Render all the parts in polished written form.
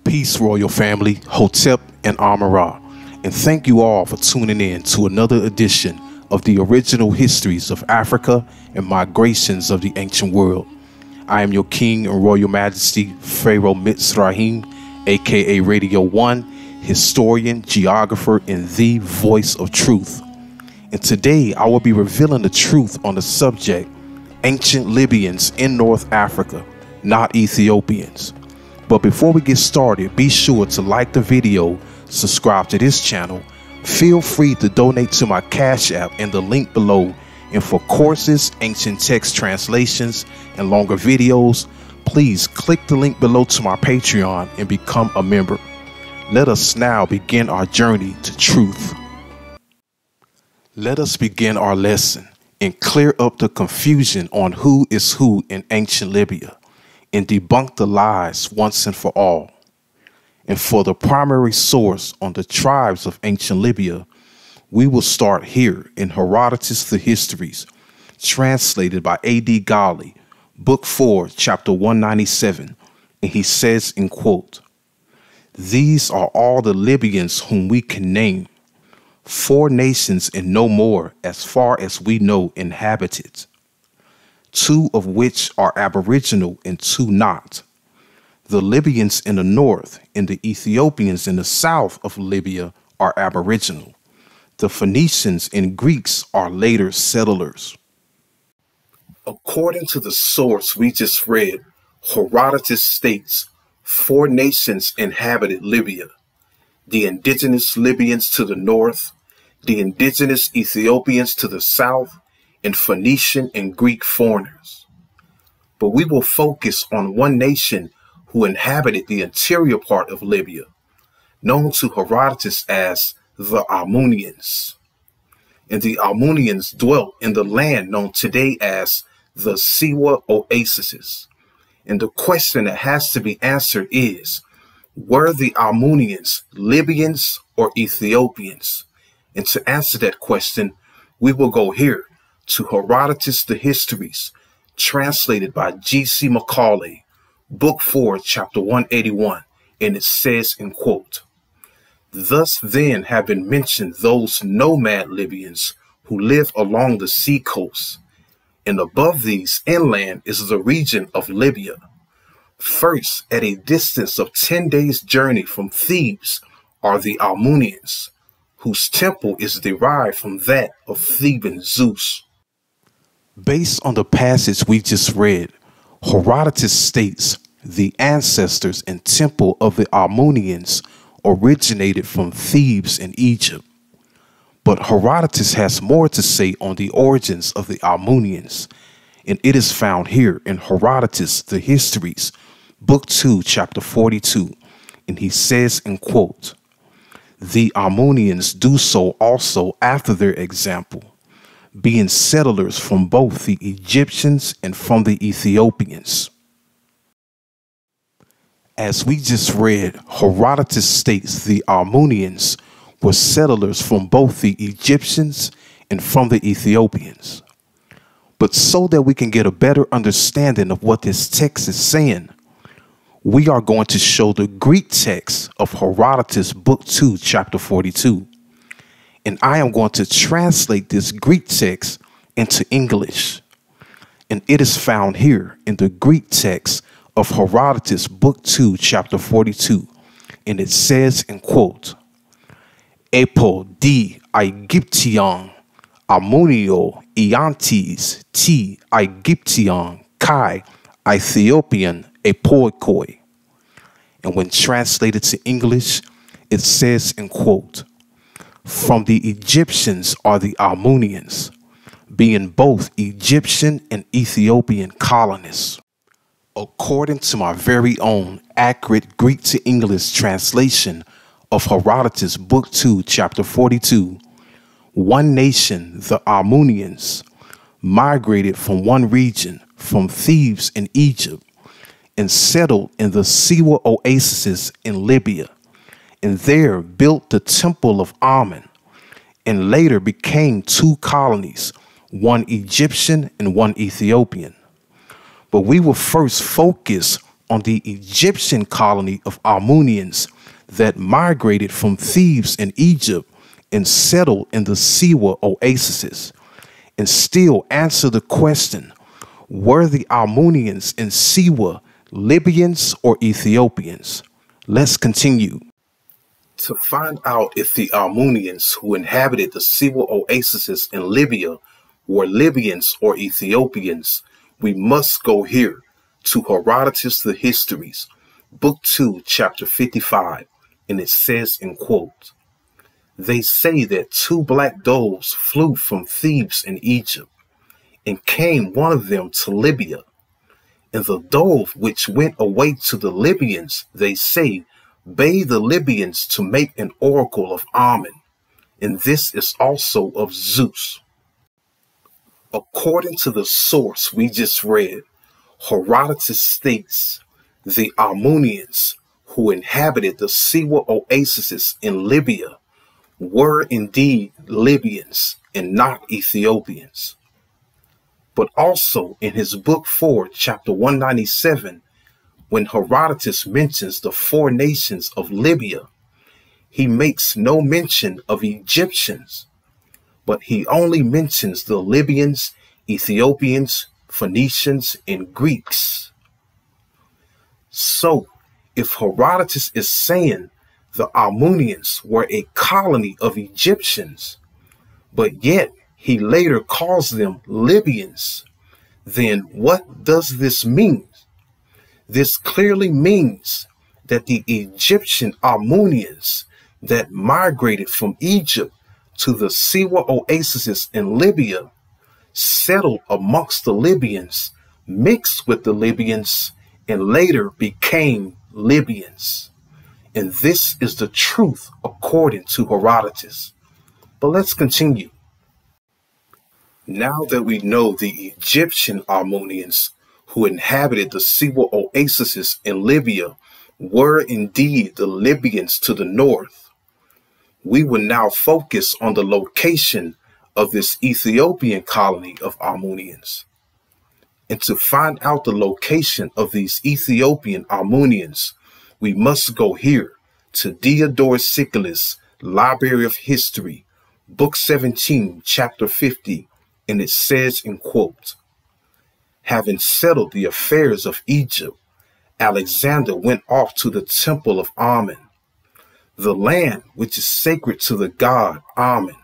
Peace, royal family, Hotep and Amara, and thank you all for tuning in to another edition of the original histories of Africa and migrations of the ancient world. I am your King and Royal Majesty, Pharaoh Mitzrahim, aka Radio 1, historian, geographer, and the voice of truth. And today I will be revealing the truth on the subject, ancient Libyans in North Africa, not Ethiopians. But before we get started, be sure to like the video, subscribe to this channel, feel free to donate to my Cash App in the link below, and for courses, ancient text translations, and longer videos, please click the link below to my Patreon and become a member. Let us now begin our journey to truth. Let us begin our lesson and clear up the confusion on who is who in ancient Libya, and debunk the lies once and for all. And for the primary source on the tribes of ancient Libya, we will start here in Herodotus the Histories, translated by A.D. Ghali, Book 4, Chapter 197, and he says in quote, "These are all the Libyans whom we can name, 4 nations and no more as far as we know inhabited, 2 of which are aboriginal and 2 not. The Libyans in the north and the Ethiopians in the south of Libya are aboriginal. The Phoenicians and Greeks are later settlers." According to the source we just read, Herodotus states 4 nations inhabited Libya: the indigenous Libyans to the north, the indigenous Ethiopians to the south, and Phoenician and Greek foreigners. But we will focus on one nation who inhabited the interior part of Libya, known to Herodotus as the Amunians. And the Amunians dwelt in the land known today as the Siwa Oases. And the question that has to be answered is, were the Amunians Libyans or Ethiopians? And to answer that question, we will go here to Herodotus the Histories, translated by G.C. Macaulay, Book 4, Chapter 181, and it says in quote, "Thus then have been mentioned those nomad Libyans who live along the sea coast, and above these inland is the region of Libya. First, at a distance of 10 days' journey from Thebes are the Amunians, whose temple is derived from that of Theban Zeus." Based on the passage we just read, Herodotus states the ancestors and temple of the Amunians originated from Thebes in Egypt. But Herodotus has more to say on the origins of the Amunians, and it is found here in Herodotus the Histories, Book 2, Chapter 42, and he says in quote, "The Amunians do so also after their example, being settlers from both the Egyptians and from the Ethiopians." As we just read, Herodotus states the Amunians were settlers from both the Egyptians and from the Ethiopians. But so that we can get a better understanding of what this text is saying, we are going to show the Greek text of Herodotus Book 2, Chapter 42. And I am going to translate this Greek text into English. And it is found here in the Greek text of Herodotus Book 2, Chapter 42. And it says in quote, "Epo di Aegyptian Amunio Iantes ti Aegyptian kai Ethiopian epoikoi." And when translated to English, it says in quote, "From the Egyptians are the Amunians, being both Egyptian and Ethiopian colonists." According to my very own accurate Greek to English translation of Herodotus Book 2, Chapter 42, one nation, the Amunians, migrated from one region, from Thebes in Egypt, and settled in the Siwa Oases in Libya, and there built the temple of Amun, and later became 2 colonies, one Egyptian and one Ethiopian. But we will first focus on the Egyptian colony of Armenians that migrated from Thebes in Egypt and settled in the Siwa oases, and still answer the question, were the Armenians in Siwa Libyans or Ethiopians? Let's continue. To find out if the Armenians who inhabited the Siwa oases in Libya were Libyans or Ethiopians, we must go here to Herodotus the Histories, Book 2, Chapter 55, and it says in quote, "They say that two black doves flew from Thebes in Egypt, and came one of them to Libya. And the dove which went away to the Libyans, they say, bade the Libyans to make an oracle of Amen, and this is also of Zeus." According to the source we just read, Herodotus states the Armenians who inhabited the Siwa oases in Libya were indeed Libyans and not Ethiopians. But also in his book 4, chapter 197, when Herodotus mentions the four nations of Libya, he makes no mention of Egyptians, but he only mentions the Libyans, Ethiopians, Phoenicians, and Greeks. So, if Herodotus is saying the Armenians were a colony of Egyptians, but yet he later calls them Libyans, then what does this mean? This clearly means that the Egyptian Armenians that migrated from Egypt to the Siwa oases in Libya settled amongst the Libyans, mixed with the Libyans, and later became Libyans. And this is the truth according to Herodotus. But let's continue. Now that we know the Egyptian Armenians who inhabited the Siwa oases in Libya were indeed the Libyans to the north, we will now focus on the location of this Ethiopian colony of Armenians. And to find out the location of these Ethiopian Armenians, we must go here to Diodorus Siculus' Library of History, Book 17, Chapter 50, and it says in quote, "Having settled the affairs of Egypt, Alexander went off to the temple of Amen. The land which is sacred to the god Amen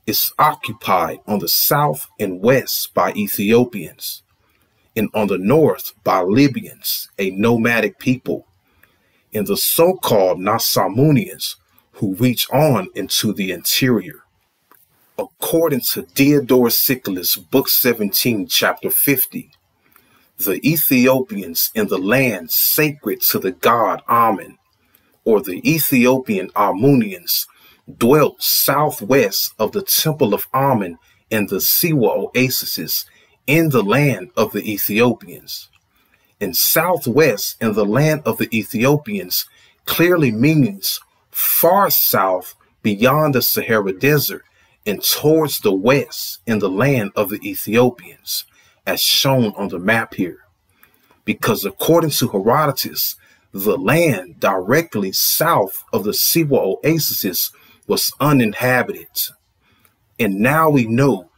is occupied on the south and west by Ethiopians, and on the north by Libyans, a nomadic people, and the so-called Nasamunians who reach on into the interior." According to Diodorus Siculus, Book 17, Chapter 50, the Ethiopians in the land sacred to the god Amen, or the Ethiopian Armenians, dwelt southwest of the temple of Amen in the Siwa oases in the land of the Ethiopians. And southwest in the land of the Ethiopians clearly means far south beyond the Sahara Desert and towards the west in the land of the Ethiopians, as shown on the map here. Because according to Herodotus, the land directly south of the Siwa oases was uninhabited. And now we know,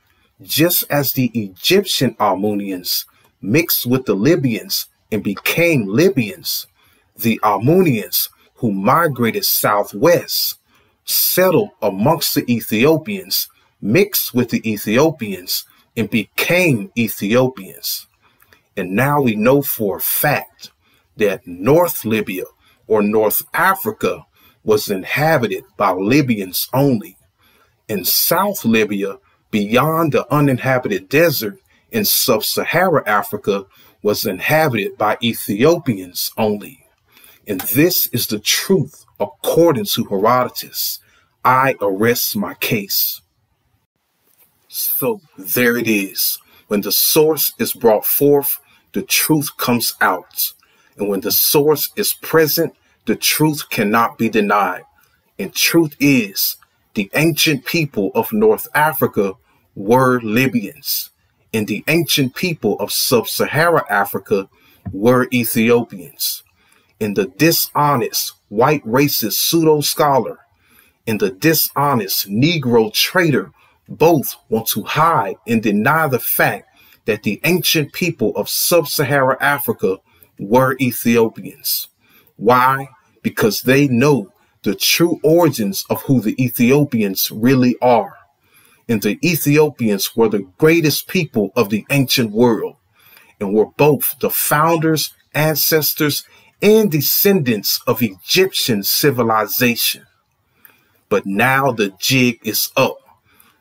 just as the Egyptian Armenians mixed with the Libyans and became Libyans, the Armenians who migrated southwest settled amongst the Ethiopians, mixed with the Ethiopians, and became Ethiopians. And now we know for a fact that North Libya, or North Africa, was inhabited by Libyans only, and South Libya, beyond the uninhabited desert in sub-Saharan Africa, was inhabited by Ethiopians only. And this is the truth according to Herodotus. I arrest my case. So there it is. When the source is brought forth, the truth comes out. And when the source is present, the truth cannot be denied. And truth is, the ancient people of North Africa were Libyans, and the ancient people of sub-Saharan Africa were Ethiopians. And the dishonest white racist pseudo-scholar and the dishonest Negro traitor both want to hide and deny the fact that the ancient people of sub-Saharan Africa were Ethiopians. Why? Because they know the true origins of who the Ethiopians really are. And the Ethiopians were the greatest people of the ancient world and were both the founders, ancestors, and descendants of Egyptian civilization. But now the jig is up.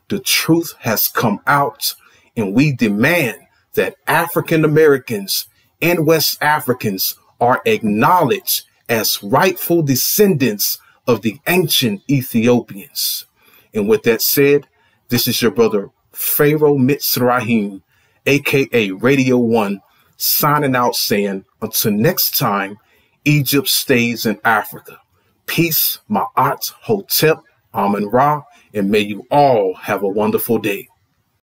The truth has come out, and we demand that African Americans and West Africans are acknowledged as rightful descendants of the ancient Ethiopians. And with that said, this is your brother Pharaoh Mitzrayim, aka Radio 1, signing out saying, until next time, Egypt stays in Africa. Peace, Ma'at, Hotep, Amen Ra, and may you all have a wonderful day.